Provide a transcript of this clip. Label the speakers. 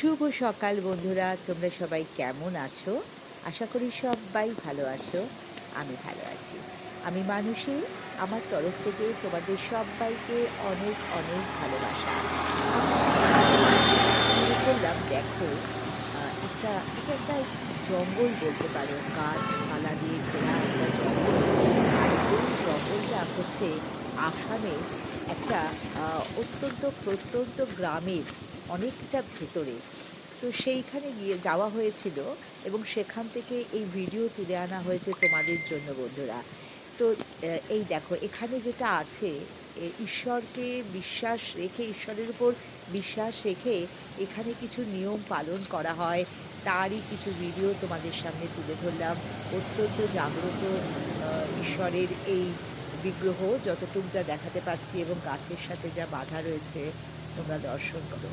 Speaker 1: শুভ সকাল বন্ধুরা, তোমরা সবাই কেমন আছো? আশা করি সবাই ভালো আছো। আমি ভালো আছি। আমি মানসী, আমার তরফ থেকে তোমাদের সব্বাইকে অনেক, অনেক ভালোবাসা। আজকে মনে করলাম দেখো, এটা একটা জঙ্গল বলতে পারো। গাছপালা দিয়ে ঘেরা একটা জঙ্গল। আর এই জঙ্গলটা হচ্ছে আসামের একটা অত্যন্ত প্রত্যন্ত গ্রামের অনেকটা ভেতরে। তো সেইখানে গিয়ে যাওয়া হয়েছিল এবং সেখান থেকে এই ভিডিও তুলে আনা হয়েছে তোমাদের জন্য বন্ধুরা। তো এই দেখো এখানে যেটা আছে, ঈশ্বরকে বিশ্বাস রেখে, ঈশ্বরের উপর বিশ্বাস রেখে এখানে কিছু নিয়ম পালন করা হয়। তারই কিছু ভিডিও তোমাদের সামনে তুলে ধরলাম। অত্যন্ত জাগ্রত ঈশ্বরের এই বিগ্রহ, যতটুক যা দেখাতে পাচ্ছি, এবং গাছের সাথে যা বাঁধা রয়েছে তোমরা দর্শন করো।